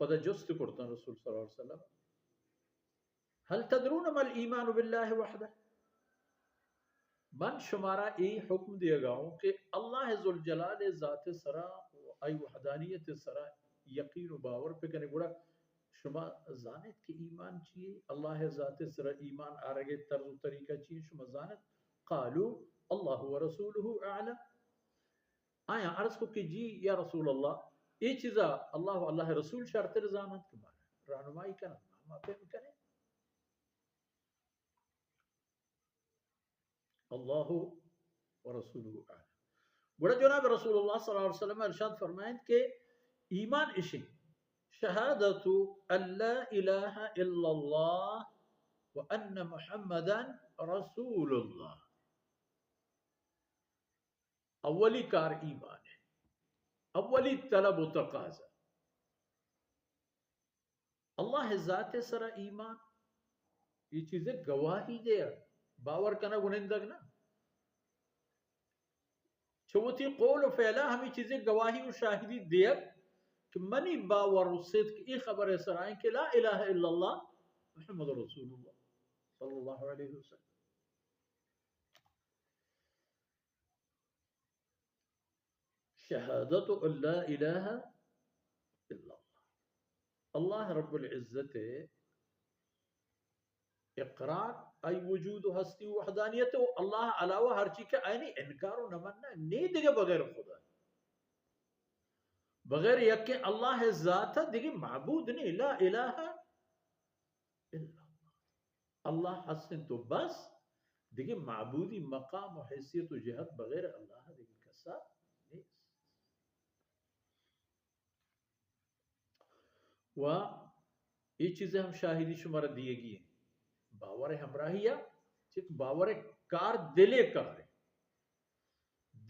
पता जस्त करता रसूल सल्लल्लाहु अलैहि वसल्लम हल तदरून मल ईमान बिल्लाह वहदा मन शुमारा ए हुक्म दिया गाओ कि अल्लाह जुल जलाल ज़ात सरा आई वहदानियत सरा यकीन बावर पे कने गुड़ा शुमा जानत के ईमान चाहिए अल्लाह ज़ात सरा ईमान आरगे तर्ज तरीका चाहिए शुमा जानत कालू अल्लाह व रसूलुहु आलम आया अर्ज को कि जी या रसूल अल्लाह ये चीज़ा अल्लाह अल्लाह रसूल शर्त जानत के बारे रहनुमाई करना हम आपे करें अल्लाह व रसूलुहु आलम बड़ा जनाब रसूलुल्लाह सल्लल्लाहु अलैहि वसल्लम इरशाद फरमाएं कि ईमान इशे शहादतु अल्ला इलाहा इल्लल्लाह व अन्न मुहम्मदन रसूलुल्लाह अव्वली कार ईमान है अव्वली तलब व तकाजा अल्लाह ज़ात सरा ईमान ये चीजें गवाही दे बावर करना गुनिंदग ना चौथी कौल फैला हमें चीजें गवाही और शाहिदी दे कि मनी बावर सिद्क ये खबर सराएं कि ला इलाहा इल्लल्लाह मुहम्मद रसूलुल्लाह सल्लल्लाहु अलैहि वसल्लम शहादत अल्ला इलाहा इल्लल्लाह अल्लाह रब्बुल इज्जत इकरार आई वजूद हस्ती वहदानियत अल्लाह अलावा हर चीज का आईनी इनकार न मानना नहीं दिखे बगैर खुदा बगैर यके अल्लाह ज़ात दिखे माबूद नहीं ला इलाहा इल्लल्लाह अल्लाह हसन तो बस दिखे माबूदी मकाम और हैसियत और जहत बगैर अल्लाह दिखे कसा नहीं व ये चीजें हम शाहिदी शुमारा दिए गई हैं बावर हमराहिया चिक बावर कार दिले कार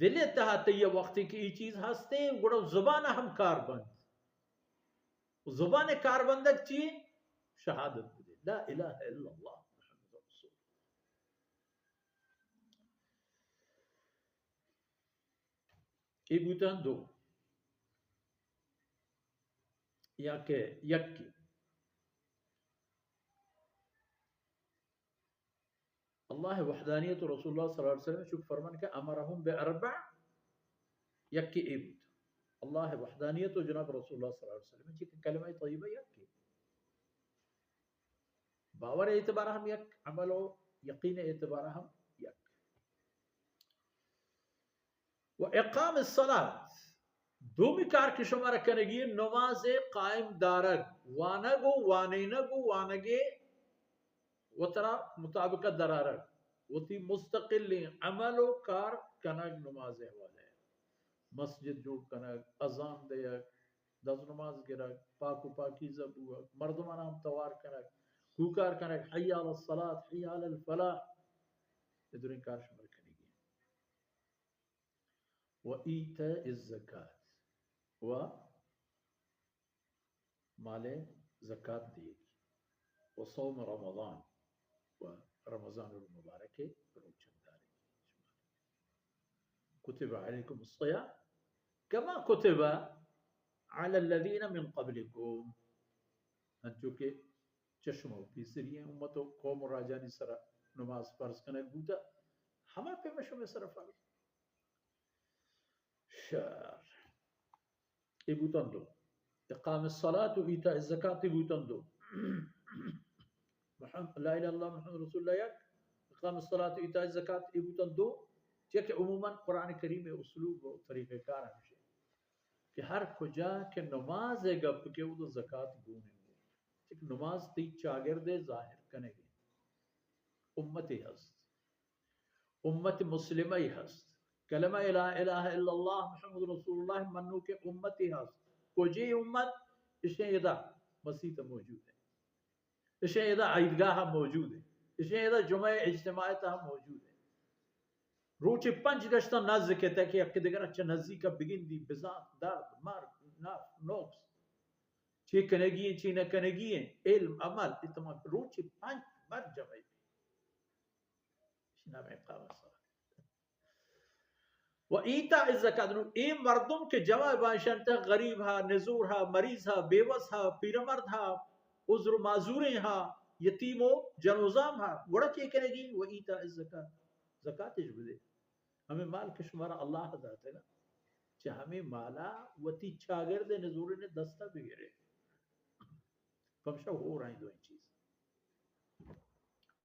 दिले तहत ये वक्त की ये चीज हंसते गुड़ा जुबान हम कार बंद जुबान कार बंदक ची शहादत दे ला इलाहा इल्लल्लाह मुहम्मद रसूल ये बूतान दो या के यक्की अल्लाह वहदानियत रसूलुल्लाह सल्लल्लाहु अलैहि वसल्लम शुक फरमान के अमरहुम बिअरबा यक्की इबुत अल्लाह वहदानियत जनाब रसूलुल्लाह सल्लल्लाहु अलैहि वसल्लम जी कलमा तय्यबा यक्की बावर एतबार हम यक अमलो यकीन एतबार हम यक व इकाम सलात दो मिकार की शुमार करेगी नमाज कायम दारग वानगो वानेनगो वानगे वतरा मुताबिक दरारग वती मुस्तकिल अमलो कार कनग नमाज वाले मस्जिद जोड़ कनग अजान दयक दस नमाज गिरक पाकु पाकीज़ा बुआ मर्दमाना हम तवार कनग हुकार कनग हय्या अल सलात हय्या अल फलाह इधर कार शुमार करेगी व ईता ज़कात व माले ज़कात देगी व सौम रमज़ान व रमज़ान मुबारक रोज़दारी कुतिब अलैकुम अस्सियाम कमा कुतिब अला अल्लज़ीना मिन क़ब्लिकुम जो के चश्मो तीसरी है उम्मतों कौम राजानी सरा नमाज फर्ज करने बूता हमें पे मशो में सरा फर्ज शार इबूतन दो इकाम सलात व ईता ज़कात इबूतन दो मुहम्मद ला इलाहा इल्लल्लाह मुहम्मद रसूलुल्लाह इकाम सलात व ईता ज़कात इबूतन दो कि उमूमन कुरान करीम में उसलूब और तरीक़ेकार हमेशा कि हर कुजा के नमाज है गप के वो ज़कात गुनेंगे ठीक नमाज ती चागिरदे जाहिर करेंगे उम्मत हस्त उम्मत मुस्लिम हस्त कलमा ला इलाहा इल्लल्लाह मुहम्मद रसूलुल्लाह मन्नू के उम्मत हस्त कोजी उम्मत इसे यदा मसीह तो मौजूद है इसे यदा ईदगाह मौजूद है इसे यदा जुमे इज्तिमात मौजूद है रोचे पंच गश्ता नज़ के तक अक्दिगर अच्छा नज़ी का बिगिन दी बिजात दर्द मार नाफ नोक्स चे कनेगी चे न कनेगी इल्म अमल इतमा रोचे पंच मर जमे शिना में कामसा व ईता ज़कात ए मर्दम के जवा बाशन त गरीब हा नजूर हा मरीज हा बेवस हा पीरमर्द हा उज्र माजूरे हा यतीमो जनोजाम हा वड़ा के करेगी व ईता ज़कात ज़कात बदे हमें माल के शुमारा अल्लाह हज़रत है ना चाहे हमें माला वती चागर दे नजूर ने दस्ता बिगड़े कमशा हो रही दो